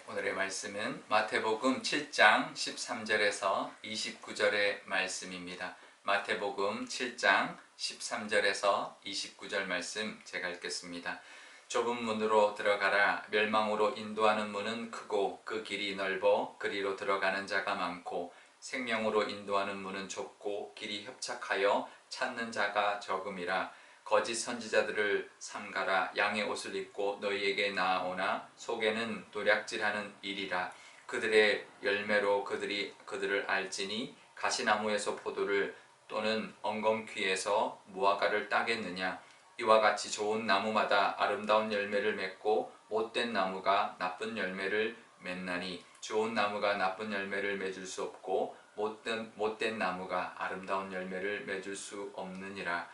오늘의 말씀은 마태복음 7장 13절에서 29절의 말씀입니다. 마태복음 7장 13절에서 29절 말씀 제가 읽겠습니다. 좁은 문으로 들어가라. 멸망으로 인도하는 문은 크고 그 길이 넓어 그리로 들어가는 자가 많고 생명으로 인도하는 문은 좁고 길이 협착하여 찾는 자가 적음이라. 거짓 선지자들을 삼가라. 양의 옷을 입고 너희에게 나아오나 속에는 도략질하는 일이라. 그들의 열매로 그들을 알지니 가시나무에서 포도를 또는 엉겅퀴에서 무화과를 따겠느냐. 이와 같이 좋은 나무마다 아름다운 열매를 맺고 못된 나무가 나쁜 열매를 맺나니 좋은 나무가 나쁜 열매를 맺을 수 없고 못된 나무가 아름다운 열매를 맺을 수 없느니라.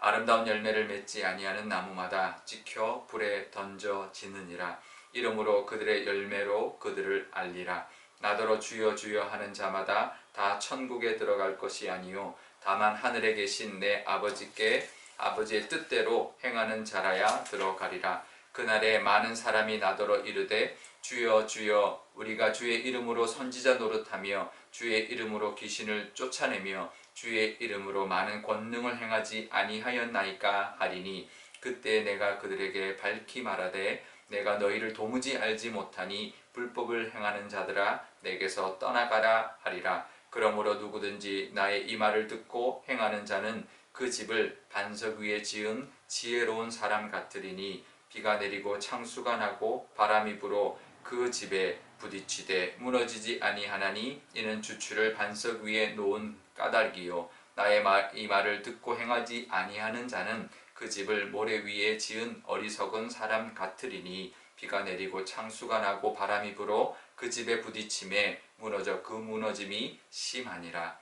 아름다운 열매를 맺지 아니하는 나무마다 찍혀 불에 던져지느니라. 이러므로 그들의 열매로 그들을 알리라. 나더러 주여 주여 하는 자마다 다 천국에 들어갈 것이 아니요 다만 하늘에 계신 내 아버지의 뜻대로 행하는 자라야 들어가리라. 그날에 많은 사람이 나더러 이르되 주여 주여 우리가 주의 이름으로 선지자 노릇하며 주의 이름으로 귀신을 쫓아내며 주의 이름으로 많은 권능을 행하지 아니하였나이까 하리니 그때 내가 그들에게 밝히 말하되 내가 너희를 도무지 알지 못하니 불법을 행하는 자들아 내게서 떠나가라 하리라. 그러므로 누구든지 나의 이 말을 듣고 행하는 자는 그 집을 반석 위에 지은 지혜로운 사람 같으리니 비가 내리고 창수가 나고 바람이 불어 그 집에 부딪히되 무너지지 아니하나니 이는 주추를 반석 위에 놓은 까닭이요 나의 이 말을 듣고 행하지 아니하는 자는 그 집을 모래 위에 지은 어리석은 사람 같으리니 비가 내리고 창수가 나고 바람이 불어 그 집에 부딪힘에 무너져 그 무너짐이 심하니라.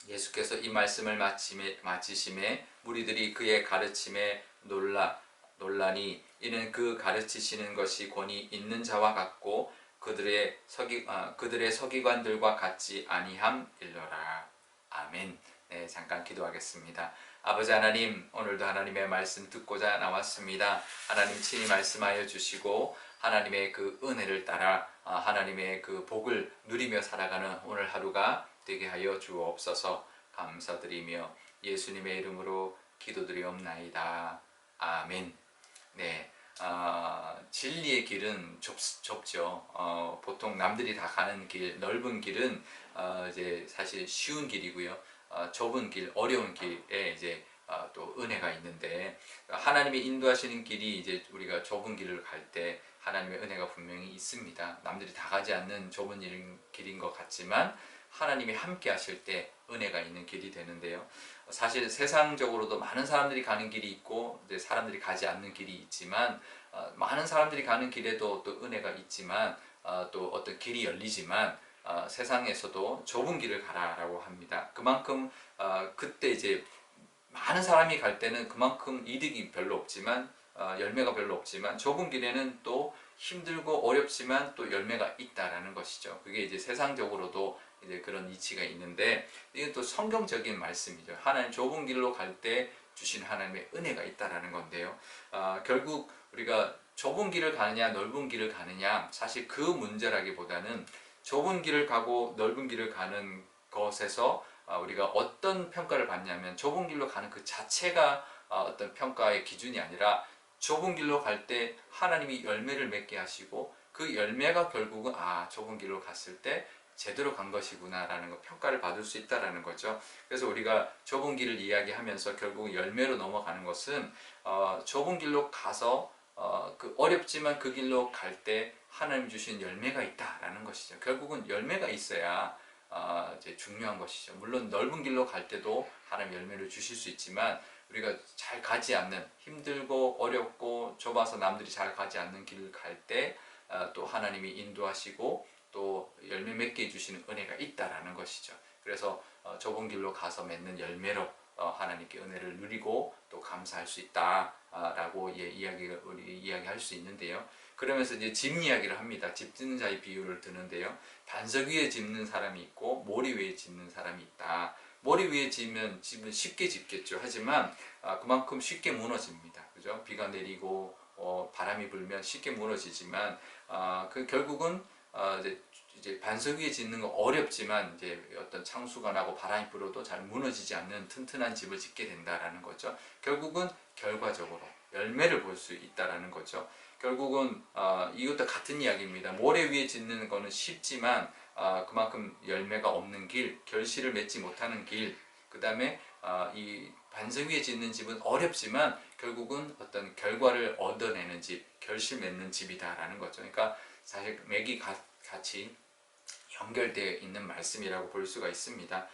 예수께서 이 말씀을 마치심에 무리들이 그의 가르침에 놀라니 이는 그 가르치시는 것이 권위 있는 자와 같고 그들의 서기관들과 같지 아니함일러라. 아멘. 네, 잠깐 기도하겠습니다. 아버지 하나님, 오늘도 하나님의 말씀 듣고자 나왔습니다. 하나님 친히 말씀하여 주시고 하나님의 그 은혜를 따라 하나님의 그 복을 누리며 살아가는 오늘 하루가 되게 하여 주옵소서. 감사드리며 예수님의 이름으로 기도드리옵나이다. 아멘. 네, 진리의 길은 좁죠. 보통 남들이 다 가는 길, 넓은 길은 이제 사실 쉬운 길이고요. 좁은 길, 어려운 길에 이제 또 은혜가 있는데 하나님이 인도하시는 길이 이제 우리가 좁은 길을 갈 때 하나님의 은혜가 분명히 있습니다. 남들이 다 가지 않는 좁은 길인 것 같지만 하나님이 함께 하실 때 은혜가 있는 길이 되는데요. 사실 세상적으로도 많은 사람들이 가는 길이 있고 이제 사람들이 가지 않는 길이 있지만 많은 사람들이 가는 길에도 또 은혜가 있지만 또 어떤 길이 열리지만 세상에서도 좁은 길을 가라라고 합니다. 그만큼 그때 이제 많은 사람이 갈 때는 그만큼 이득이 별로 없지만 열매가 별로 없지만 좁은 길에는 또 힘들고 어렵지만 또 열매가 있다라는 것이죠. 그게 이제 세상적으로도 이제 그런 이치가 있는데 이건 또 성경적인 말씀이죠. 하나님 좁은 길로 갈 때 주신 하나님의 은혜가 있다라는 건데요. 결국 우리가 좁은 길을 가느냐 넓은 길을 가느냐 사실 그 문제라기보다는 좁은 길을 가고 넓은 길을 가는 것에서 우리가 어떤 평가를 받냐면 좁은 길로 가는 그 자체가 어떤 평가의 기준이 아니라 좁은 길로 갈 때 하나님이 열매를 맺게 하시고 그 열매가 결국은 좁은 길로 갔을 때 제대로 간 것이구나 라는 거 평가를 받을 수 있다라는 거죠. 그래서 우리가 좁은 길을 이야기하면서 결국 열매로 넘어가는 것은 좁은 길로 가서 그 어렵지만 그 길로 갈 때 하나님 주신 열매가 있다라는 것이죠. 결국은 열매가 있어야 이제 중요한 것이죠. 물론 넓은 길로 갈 때도 하나님 열매를 주실 수 있지만 우리가 잘 가지 않는 힘들고 어렵고 좁아서 남들이 잘 가지 않는 길을 갈 때 또 하나님이 인도하시고 또 열매 맺게 해주시는 은혜가 있다라는 것이죠. 그래서 좁은 길로 가서 맺는 열매로 하나님께 은혜를 누리고 또 감사할 수 있다라고 우리 이야기할 수 있는데요. 그러면서 이제 집 이야기를 합니다. 집 짓는 자의 비유를 드는데요. 반석 위에 짓는 사람이 있고 모리 위에 짓는 사람이 있다. 모리 위에 짓면 집은 쉽게 짓겠죠. 하지만 그만큼 쉽게 무너집니다. 그죠? 비가 내리고 바람이 불면 쉽게 무너지지만 그 결국은 이제 반석 위에 짓는 건 어렵지만 이제 어떤 창수가 나고 바람이 불어도 잘 무너지지 않는 튼튼한 집을 짓게 된다라는 거죠. 결국은 결과적으로 열매를 볼 수 있다라는 거죠. 결국은 이것도 같은 이야기입니다. 모래 위에 짓는 거는 쉽지만 그만큼 열매가 없는 길, 결실을 맺지 못하는 길, 그 다음에 이 반석 위에 짓는 집은 어렵지만 결국은 어떤 결과를 얻어내는 집, 결실 맺는 집이다라는 거죠. 그러니까 사실 맥이 같이 연결되어 있는 말씀이라고 볼 수가 있습니다.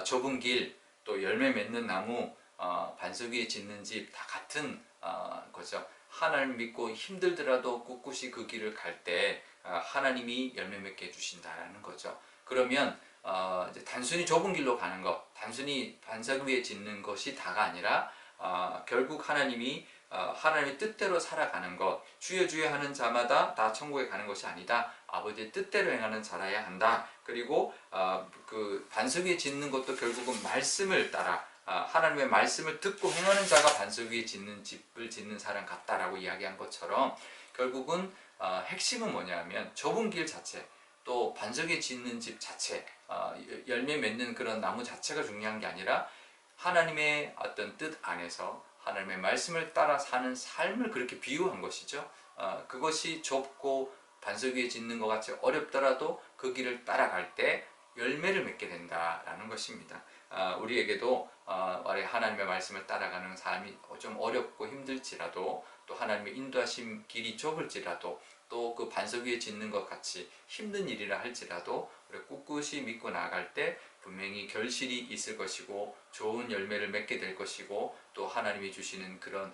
좁은 길, 또 열매 맺는 나무, 반석 위에 짓는 집 다 같은 거죠. 하나님 믿고 힘들더라도 꿋꿋이 그 길을 갈 때 하나님이 열매 맺게 해주신다라는 거죠. 그러면 이제 단순히 좁은 길로 가는 것, 단순히 반석 위에 짓는 것이 다가 아니라 결국 하나님이 하나님의 뜻대로 살아가는 것, 주여 주여 하는 자마다 다 천국에 가는 것이 아니다. 아버지의 뜻대로 행하는 자라야 한다. 그리고 그 반석 위에 짓는 것도 결국은 말씀을 따라 하나님의 말씀을 듣고 행하는 자가 반석 위에 짓는 집을 짓는 사람 같다라고 이야기한 것처럼 결국은 핵심은 뭐냐면 좁은 길 자체, 또 반석 위에 짓는 집 자체, 열매 맺는 그런 나무 자체가 중요한 게 아니라 하나님의 어떤 뜻 안에서 하나님의 말씀을 따라 사는 삶을 그렇게 비유한 것이죠. 그것이 좁고 반석 위에 짓는 것 같이 어렵더라도 그 길을 따라갈 때 열매를 맺게 된다라는 것입니다. 우리에게도 하나님의 말씀을 따라가는 삶이 좀 어렵고 힘들지라도 또 하나님의 인도하심 길이 좁을지라도 또 그 반석 위에 짓는 것 같이 힘든 일이라 할지라도 우리 꿋꿋이 믿고 나아갈 때 분명히 결실이 있을 것이고 좋은 열매를 맺게 될 것이고 또 하나님이 주시는 그런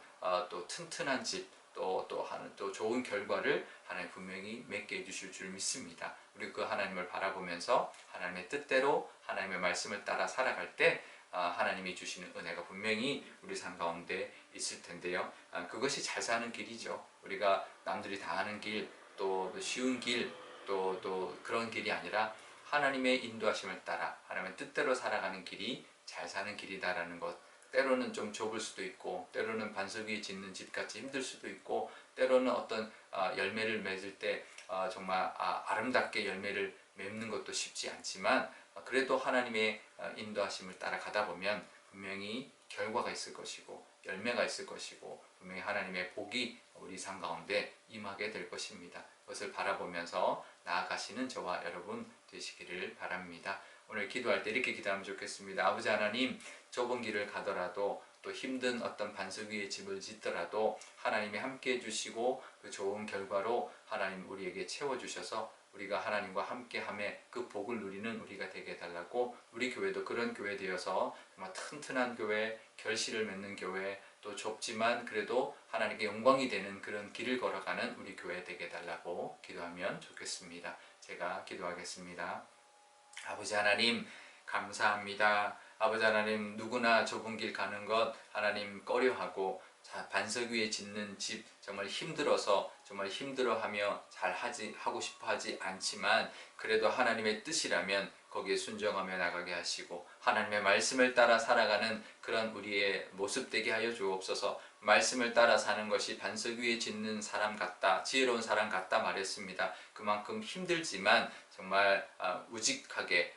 또 튼튼한 집 또 좋은 결과를 하나님 분명히 맺게 해주실 줄 믿습니다. 우리 그 하나님을 바라보면서 하나님의 뜻대로 하나님의 말씀을 따라 살아갈 때 하나님이 주시는 은혜가 분명히 우리 삶 가운데 있을 텐데요. 그것이 잘 사는 길이죠. 우리가 남들이 다 아는 길, 또 쉬운 길, 또 그런 길이 아니라 하나님의 인도하심을 따라 하나님의 뜻대로 살아가는 길이 잘 사는 길이다라는 것. 때로는 좀 좁을 수도 있고 때로는 반석 위에 짓는 집같이 힘들 수도 있고 때로는 어떤 열매를 맺을 때 정말 아름답게 열매를 맺는 것도 쉽지 않지만 그래도 하나님의 인도하심을 따라가다 보면 분명히 결과가 있을 것이고 열매가 있을 것이고 분명히 하나님의 복이 우리 삶 가운데 임하게 될 것입니다. 그것을 바라보면서 나아가시는 저와 여러분 되시기를 바랍니다. 오늘 기도할 때 이렇게 기도하면 좋겠습니다. 아버지 하나님, 좁은 길을 가더라도 또 힘든 어떤 반석 위에 집을 짓더라도 하나님이 함께 해주시고 그 좋은 결과로 하나님 우리에게 채워주셔서 우리가 하나님과 함께함에 그 복을 누리는 우리가 되게 해달라고, 우리 교회도 그런 교회 되어서 정말 튼튼한 교회, 결실을 맺는 교회, 또 좁지만 그래도 하나님께 영광이 되는 그런 길을 걸어가는 우리 교회 되게 해달라고 기도하면 좋겠습니다. 제가 기도하겠습니다. 아버지 하나님 감사합니다. 아버지 하나님, 누구나 좁은 길 가는 것 하나님 꺼려하고 반석 위에 짓는 집 정말 힘들어서 정말 힘들어하며 잘 하고 싶어 하지 않지만 그래도 하나님의 뜻이라면 거기에 순종하며 나가게 하시고 하나님의 말씀을 따라 살아가는 그런 우리의 모습 되게 하여 주옵소서. 말씀을 따라 사는 것이 반석 위에 짓는 사람 같다, 지혜로운 사람 같다 말했습니다. 그만큼 힘들지만 정말 우직하게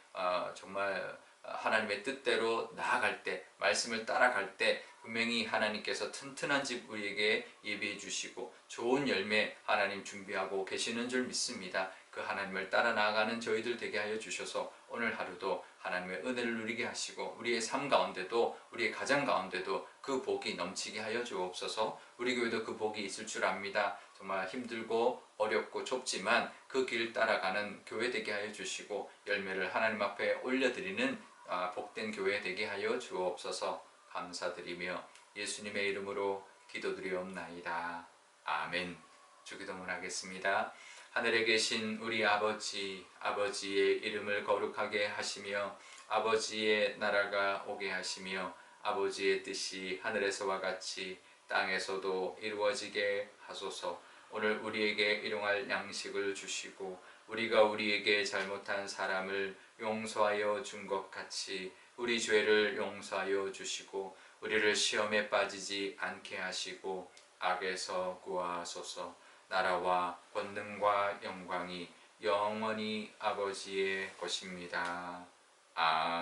정말 하나님의 뜻대로 나아갈 때, 말씀을 따라갈 때 분명히 하나님께서 튼튼한 집 우리에게 예비해 주시고 좋은 열매 하나님 준비하고 계시는 줄 믿습니다. 그 하나님을 따라 나아가는 저희들 되게 하여 주셔서 오늘 하루도 하나님의 은혜를 누리게 하시고 우리의 삶 가운데도 우리의 가정 가운데도 그 복이 넘치게 하여 주옵소서. 우리 교회도 그 복이 있을 줄 압니다. 정말 힘들고 어렵고 좁지만 그 길 따라가는 교회 되게 하여 주시고 열매를 하나님 앞에 올려드리는 복된 교회 되게 하여 주옵소서. 감사드리며 예수님의 이름으로 기도드리옵나이다. 아멘. 주기도문 하겠습니다. 하늘에 계신 우리 아버지, 아버지의 이름을 거룩하게 하시며 아버지의 나라가 오게 하시며 아버지의 뜻이 하늘에서와 같이 땅에서도 이루어지게 하소서. 오늘 우리에게 일용할 양식을 주시고 우리가 우리에게 잘못한 사람을 용서하여 준 것 같이 우리 죄를 용서하여 주시고 우리를 시험에 빠지지 않게 하시고 악에서 구하소서. 나라와 권능과 영광이 영원히 아버지의 것입니다. 아멘.